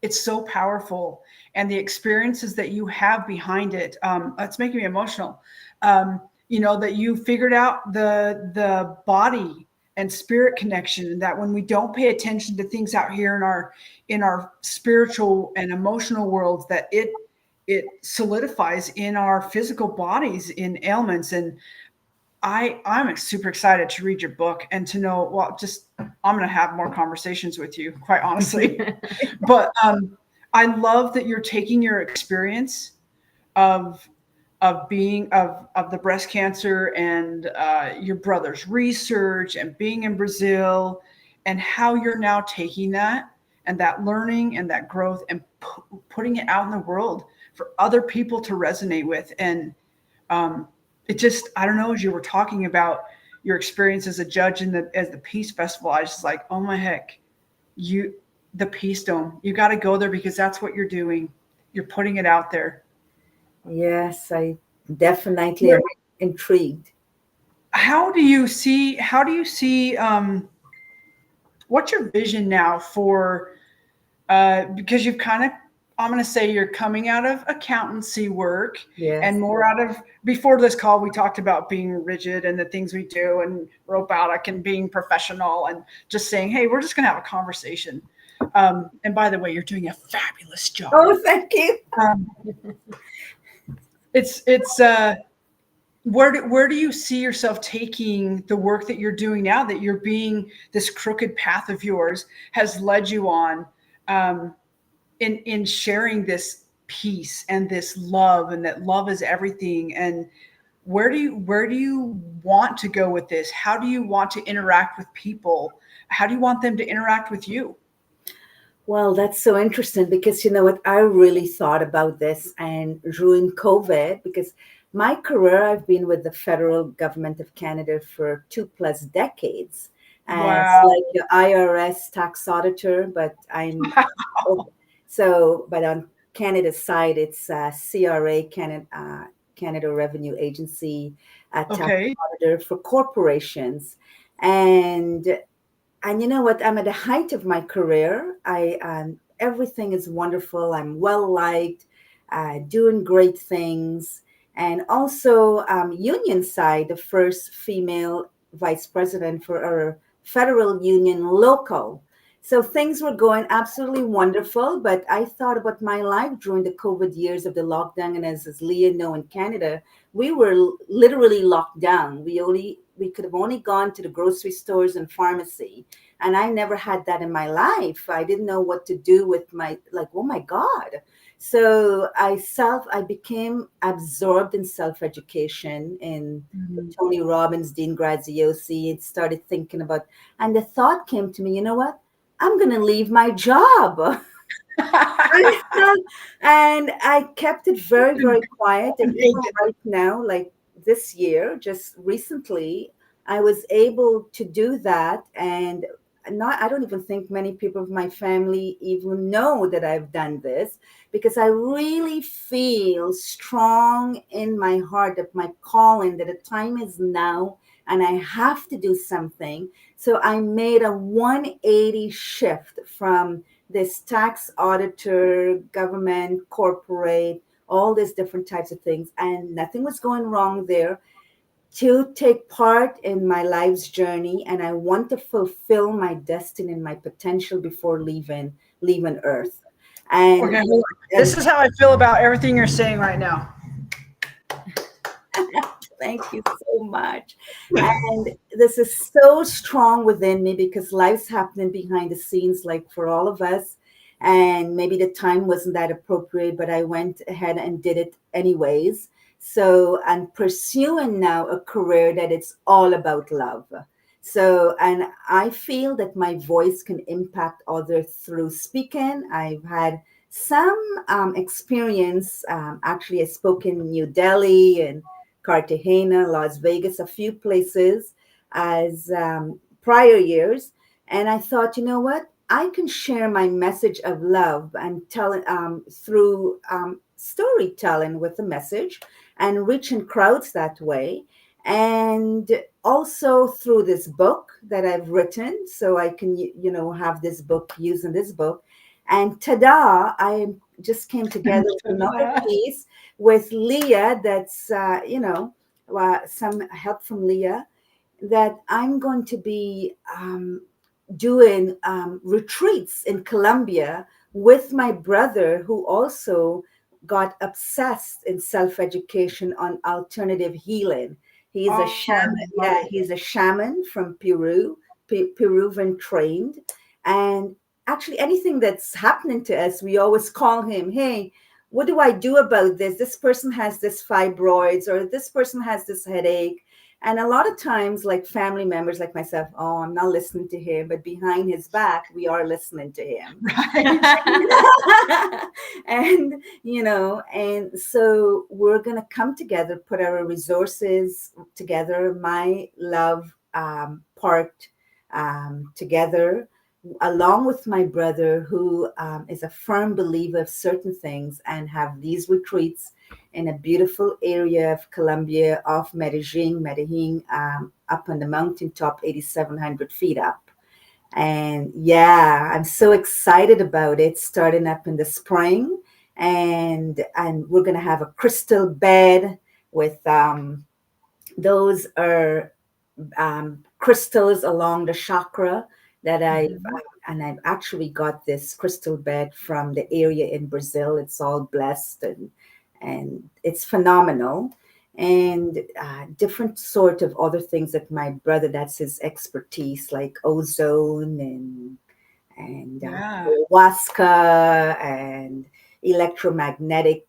it's so powerful. And the experiences that you have behind it, it's making me emotional. That you figured out the body and spirit connection, and that when we don't pay attention to things out here in our spiritual and emotional worlds, that it solidifies in our physical bodies in ailments. And I'm super excited to read your book and to know, I'm going to have more conversations with you, quite honestly. But I love that you're taking your experience of being of the breast cancer and your brother's research and being in Brazil, and how you're now taking that and that learning and that growth and putting it out in the world for other people to resonate with. And it just, I don't know, as you were talking about your experience as a judge as the Peace Festival, I was just like, oh my heck, the Peace Dome, you got to go there, because that's what you're doing. You're putting it out there. Yes, I definitely am intrigued. How do you see, what's your vision now for, because you've kind of, I'm going to say you're coming out of accountancy work, Yes. and more out of, before this call, we talked about being rigid and the things we do and robotic and being professional and just saying, hey, we're just going to have a conversation. And by the way, you're doing a fabulous job. Oh, thank you. Where do you see yourself taking the work that you're doing now, that you're being, this crooked path of yours has led you on, in sharing this peace and this love, and that love is everything? And where do you want to go with this? How do you want to interact with people? How do you want them to interact with you? Well, that's so interesting, because you know what, I really thought about this and during COVID, because my career, I've been with the federal government of Canada for 2+ decades as like the IRS tax auditor, but but on Canada's side, it's CRA, Canada Revenue Agency, tax auditor for corporations. And you know what? I'm at the height of my career. Everything is wonderful. I'm well liked, doing great things, and also union side, the first female vice president for our federal union local. So things were going absolutely wonderful. But I thought about my life during the COVID years of the lockdown, and as Leah know, in Canada, we were literally locked down. We could have only gone to the grocery stores and pharmacy. And I never had that in my life. I didn't know what to do with oh my God. So I became absorbed in self-education in Tony Robbins, Dean Graziosi, and started thinking about, and the thought came to me, you know what? I'm going to leave my job. And I kept it very, very quiet. And even right now, like this year, just recently, I was able to do that. And I don't even think many people of my family even know that I've done this, because I really feel strong in my heart of my calling, that the time is now and I have to do something. So I made a 180 shift from this tax auditor, government, corporate, all these different types of things. And nothing was going wrong there, to take part in my life's journey. And I want to fulfill my destiny and my potential before leaving Earth. And, Okay, hold on. This is how I feel about everything you're saying right now. thank you so much. And this is so strong within me because life's happening behind the scenes, like for all of us. And maybe the time wasn't that appropriate, but I went ahead and did it anyways. So I'm pursuing now a career that it's all about love. So, and I feel that my voice can impact others through speaking. I've had some experience. Actually, I spoke in New Delhi and Cartagena, Las Vegas, a few places as prior years. And I thought, you know what? I can share my message of love and tell through storytelling with the message and reaching crowds that way. And also through this book that I've written, so I can, have this book using this book. And ta-da, I just came together with another piece with Leah that's, some help from Leah, that I'm going to be doing retreats in Colombia with my brother, who also got obsessed in self-education on alternative healing. He's a shaman. Yeah, he's a shaman from Peru, Peruvian trained. And actually, anything that's happening to us, we always call him, hey, what do I do about this? This person has this fibroids, or this person has this headache. And a lot of times, like family members like myself, oh, I'm not listening to him, but behind his back, we are listening to him. Right. And, and so we're going to come together, put our resources together, my love part together, along with my brother, who is a firm believer of certain things, and have these retreats in a beautiful area of Colombia, off Medellin, up on the mountaintop, 8,700 feet up. And yeah, I'm so excited about it, starting up in the spring. And we're going to have a crystal bed with those are crystals along the chakra that I've actually got this crystal bed from the area in Brazil. It's all blessed and it's phenomenal. And different sort of other things that my brother, that's his expertise, like ozone and ayahuasca and electromagnetic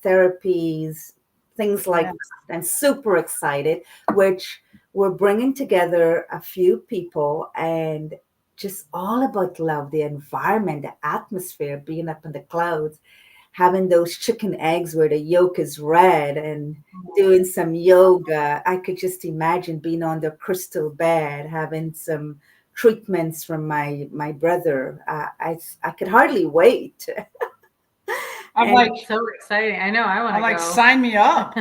therapies, things like that. I'm super excited, which we're bringing together a few people, and just all about love, the environment, the atmosphere, being up in the clouds, having those chicken eggs where the yolk is red, and doing some yoga. I could just imagine being on the crystal bed, having some treatments from my brother. I could hardly wait. I'm like so exciting. I know. I want to go. Like, sign me up.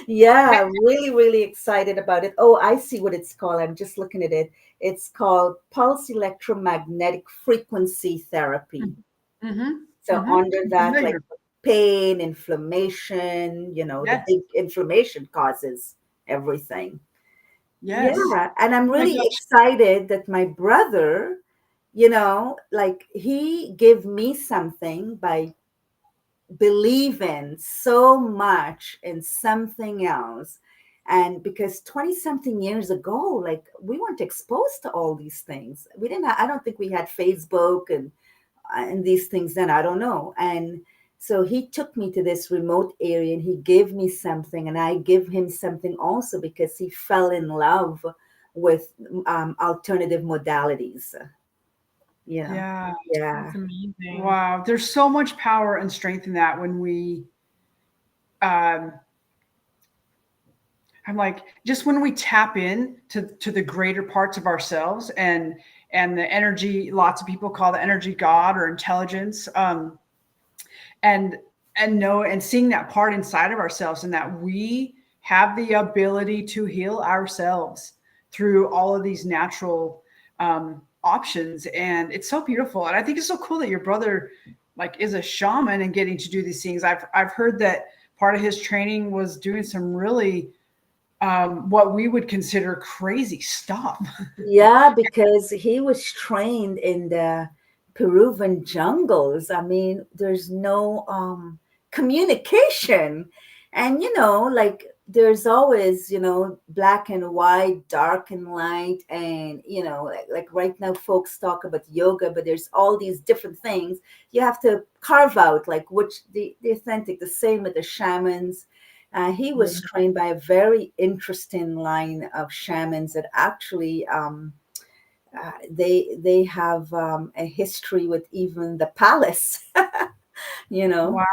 Yeah, really, really excited about it. Oh, I see what it's called. I'm just looking at it. It's called pulse electromagnetic frequency therapy. Mm-hmm. So under that, like pain, inflammation, the big inflammation causes everything. Yes. Yeah. And I'm really excited that my brother, like he gave me something by believing so much in something else. And because 20 something years ago, like we weren't exposed to all these things. I don't think we had Facebook and these things then, I don't know. And so he took me to this remote area and he gave me something, and I give him something also, because he fell in love with alternative modalities. Yeah. That's amazing. Wow. There's so much power and strength in that when we, I'm like, just when we tap in to the greater parts of ourselves and the energy, lots of people call the energy God or intelligence, and seeing that part inside of ourselves, and that we have the ability to heal ourselves through all of these natural options. And it's so beautiful. And I think it's so cool that your brother is a shaman and getting to do these things. I've heard that part of his training was doing some really what we would consider crazy stuff. Yeah, because he was trained in the Peruvian jungles. I mean, there's no communication. And, like there's always, black and white, dark and light. And, like right now, folks talk about yoga, but there's all these different things. You have to carve out like which the authentic, the same with the shamans. He was trained by a very interesting line of shamans that actually they have a history with even the palace, Wow.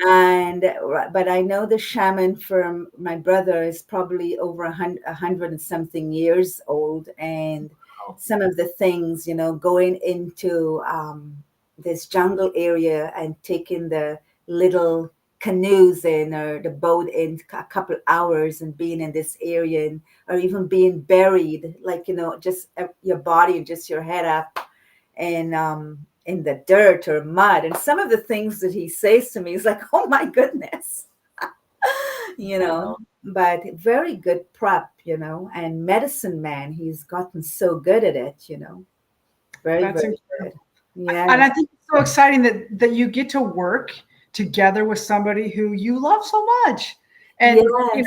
and but I know the shaman from my brother is probably over 100 and something years old, and some of the things, going into this jungle area and taking the little canoes in or the boat in a couple hours and being in this area, or even being buried, like, just your body and just your head up and in the dirt or mud. And some of the things that he says to me is like, oh my goodness, but very good prep, and medicine man. He's gotten so good at it, very, That's very good. Yeah. And I think it's so exciting that you get to work together with somebody who you love so much. And Yes.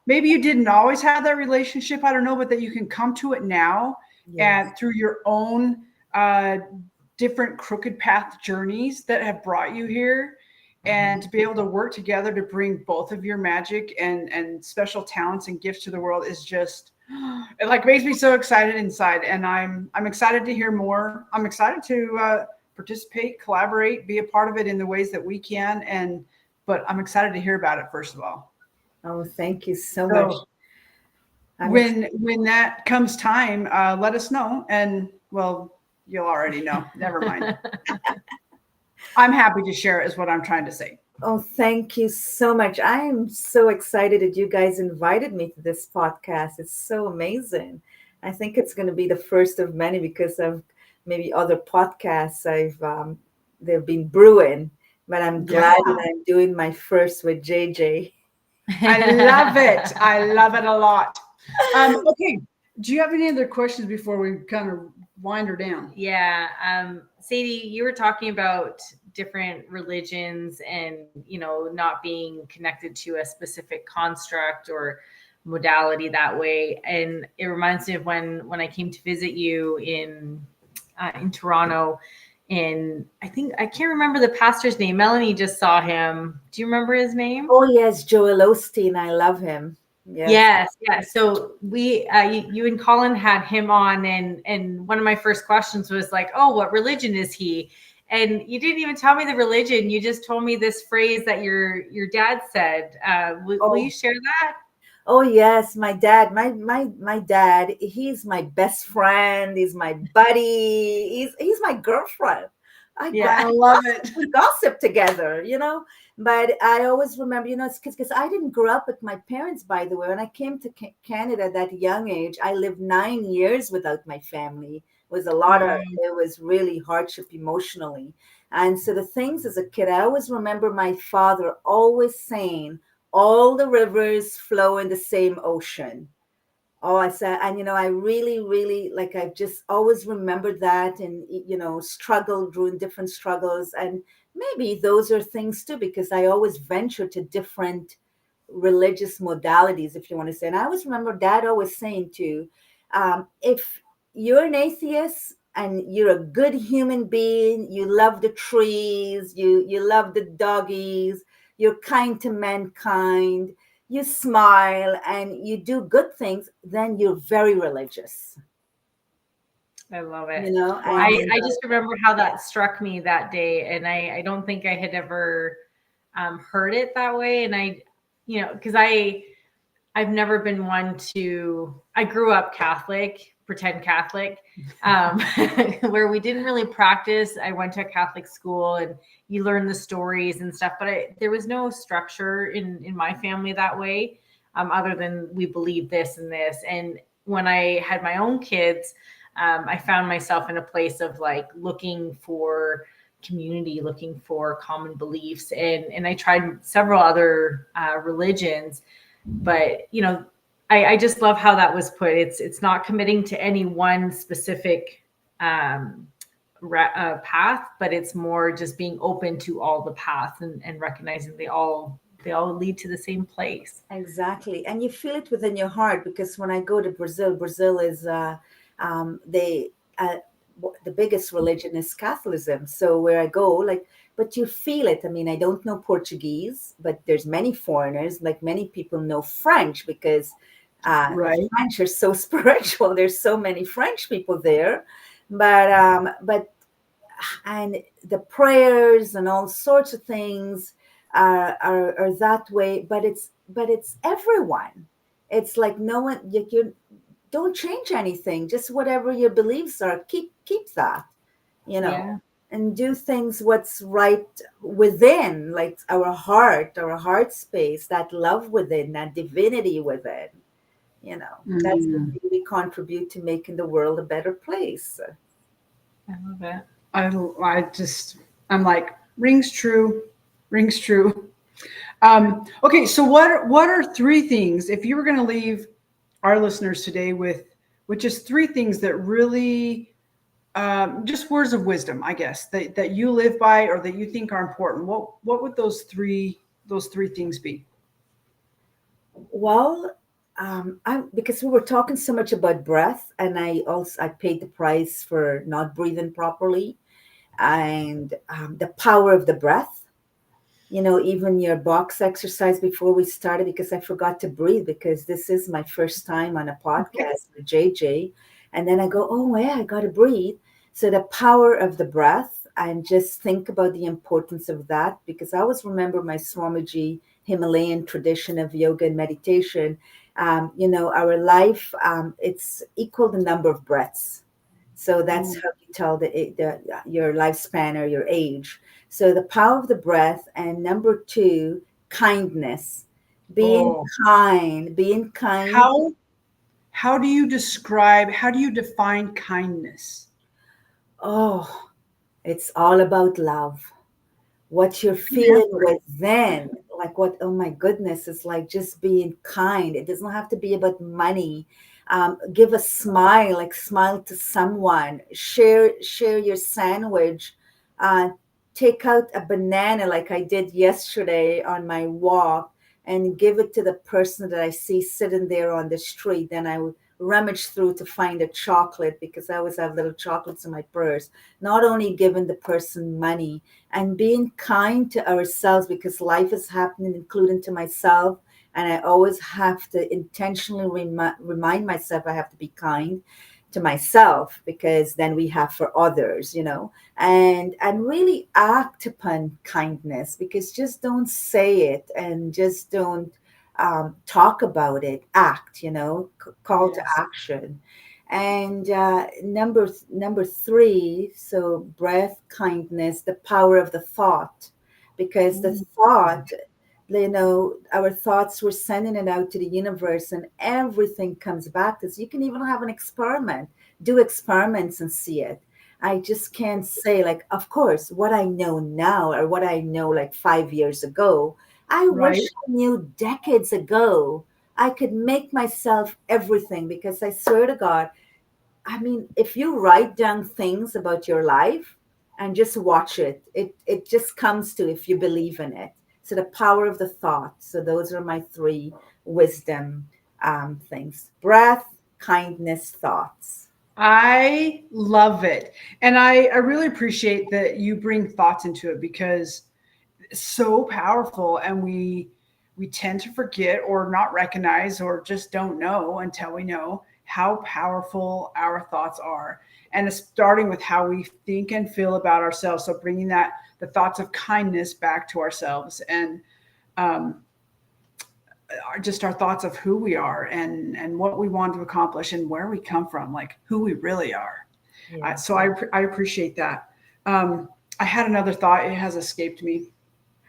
maybe you didn't always have that relationship, I don't know, but that you can come to it now, Yes. and through your own different crooked path journeys that have brought you here, and to be able to work together to bring both of your magic and special talents and gifts to the world is just, it like makes me so excited inside. And I'm excited to hear more. I'm excited to participate, collaborate, be a part of it in the ways that we can. But I'm excited to hear about it, first of all. Oh, thank you so much. When that comes time, let us know. And well, you'll already know. Never mind. I'm happy to share it, is what I'm trying to say. Oh, thank you so much. I am so excited that you guys invited me to this podcast. It's so amazing. I think it's going to be the first of many, because of maybe other podcasts they've been brewing, but I'm glad that I'm doing my first with JJ. I love it. I love it a lot. Okay. Do you have any other questions before we kind of wind her down? Yeah. Sadie, you were talking about different religions and, not being connected to a specific construct or modality that way. And it reminds me of when I came to visit you in Toronto, and I can't remember the pastor's name. Melanie just saw him. Do you remember his name? Oh yes, Joel Osteen. I love him. Yes. So we, you and Colin had him on, and one of my first questions was like, "Oh, what religion is he?" And you didn't even tell me the religion. You just told me this phrase that your dad said. Will you share that? Oh yes, my dad. My dad. He's my best friend. He's my buddy. He's my girlfriend. I love it. We gossip together, But I always remember, it's because I didn't grow up with my parents, by the way. When I came to Canada at that young age, I lived 9 years without my family. It was it was really hardship emotionally. And so the things as a kid, I always remember my father always saying, all the rivers flow in the same ocean. Oh, I said, and I really, really, like, I've just always remembered that, and struggled through different struggles. And maybe those are things too, because I always venture to different religious modalities, if you want to say. And I always remember Dad always saying too, if you're an atheist and you're a good human being, you love the trees, you love the doggies, you're kind to mankind, you smile and you do good things, then you're very religious. I love it. I just remember how that struck me that day. And I don't think I had ever heard it that way. And because I've never been one I grew up Catholic, pretend Catholic, where we didn't really practice. I went to a Catholic school and you learn the stories and stuff, but there was no structure in my family that way, other than we believe this and this. And when I had my own kids, I found myself in a place of like looking for community, looking for common beliefs. And I tried several other religions, but I just love how that was put. It's not committing to any one specific path, but it's more just being open to all the paths and recognizing they all lead to the same place. Exactly. And you feel it within your heart, because when I go to Brazil, Brazil is they the biggest religion is Catholicism. So where I go, like, but you feel it. I mean, I don't know Portuguese, but there's many foreigners, like many people know French, because Right. the French are so spiritual. There's so many French people there, but and the prayers and all sorts of things are that way. But it's everyone. It's like no one. You don't change anything. Just whatever your beliefs are, keep that. You know. Yeah. And do things what's right within, like our heart space, that love within, that divinity within. You know, that's the Mm. thing we contribute to making the world a better place. I love it. I'm like, rings true, rings true. Okay, so what are three things, if you were going to leave our listeners today with just three things that really, just words of wisdom, I guess, that you live by or that you think are important? What would those three things be? Well, I because we were talking so much about breath, and I paid the price for not breathing properly, and the power of the breath. You know, even your box exercise before we started, because I forgot to breathe, because this is my first time on a podcast with JJ, and then I go, oh yeah, I got to breathe. So the power of the breath, and just think about the importance of that, because I always remember my Swamiji Himalayan tradition of yoga and meditation. You know, our life, it's equal the number of breaths. So that's Mm. how you tell your lifespan or your age. So the power of the breath, and number two, kindness. Being Oh, kind, being kind. how how do you define kindness? Oh, it's all about love. What you're Good feeling answer. within, like what, oh my goodness, it's like just being kind. It doesn't have to be about money. Give a smile, like smile to someone, share your sandwich, uh, take out a banana like I did yesterday on my walk, and give it to the person that I see sitting there on the street. Then I would rummage through to find a chocolate, because I always have little chocolates in my purse. Not only giving the person money, and being kind to ourselves, because life is happening, including to myself. And I always have to intentionally remind myself I have to be kind to myself, because then we have for others, you know, and really act upon kindness, because just don't say it, and just don't talk about it. Act, you know, call to Yes. action. And number three, so breath, kindness, the power of the thought, because the Mm. thought, you know, our thoughts, we're sending it out to the universe, and everything comes back to us. You can even have an experiment, do experiments and see it. I just can't say, like, of course, what I know now, or what I know like 5 years ago, I wish Right. I knew decades ago. I could make myself everything, because I swear to God, I mean, if you write down things about your life and just watch it, it just comes to, if you believe in it. So the power of the thought. So those are my three wisdom things: breath, kindness, thoughts. I love it. And I really appreciate that you bring thoughts into it, because it's so powerful, and we tend to forget or not recognize or just don't know until we know how powerful our thoughts are. And it's starting with how we think and feel about ourselves. So bringing that the thoughts of kindness back to ourselves, and um, just our thoughts of who we are, and what we want to accomplish, and where we come from, like who we really are. Yeah. So I appreciate that. Um, I had another thought. It has escaped me.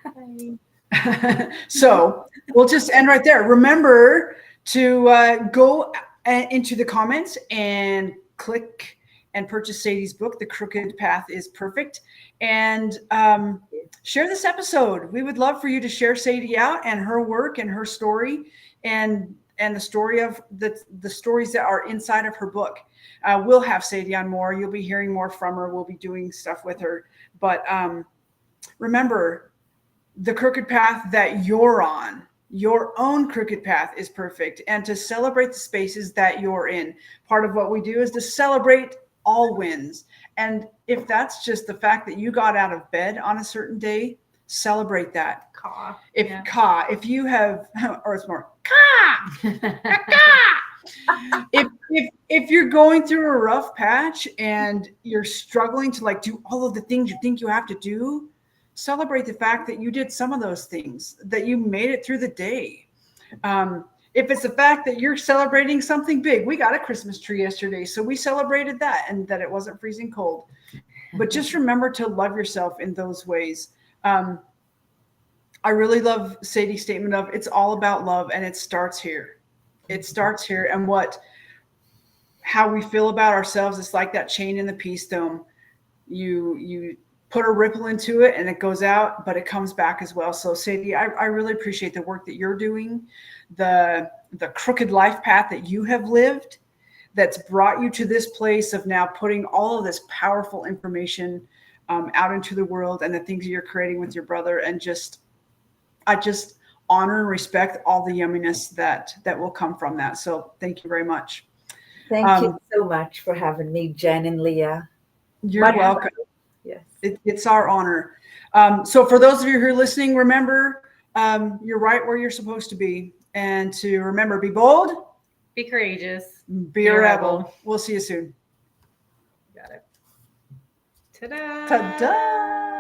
Hi. So we'll just end right there. Remember to go into the comments and click and purchase Sadie's book, The Crooked Path is Perfect, and share this episode. We would love for you to share Sadie out and her work and her story, and and the story of the stories that are inside of her book. We'll have Sadie on more. You'll be hearing more from her. We'll be doing stuff with her. But remember, the crooked path that you're on, your own crooked path is perfect. And to celebrate the spaces that you're in, part of what we do is to celebrate all wins. And if that's just the fact that you got out of bed on a certain day, celebrate that. If you have, or it's more if you're going through a rough patch and you're struggling to like do all of the things you think you have to do, celebrate the fact that you did some of those things, that you made it through the day. If it's the fact that you're celebrating something big, we got a Christmas tree yesterday, so we celebrated that and that it wasn't freezing cold. But just remember to love yourself in those ways. I really love Sadie's statement of it's all about love, and it starts here. It starts here, and how we feel about ourselves is like that chain in the peace dome. You put a ripple into it and it goes out, but it comes back as well. So Sadie, I really appreciate the work that you're doing, the crooked life path that you have lived that's brought you to this place of now putting all of this powerful information out into the world, and the things that you're creating with your brother. And I just honor and respect all the yumminess that will come from that. So thank you very much. Thank you so much for having me, Jen and Leah. You're welcome. Yes. It's our honor. So for those of you who are listening, remember, you're right where you're supposed to be. And to remember, be bold. Be courageous. Be a rebel. We'll see you soon. Got it. Ta-da. Ta-da.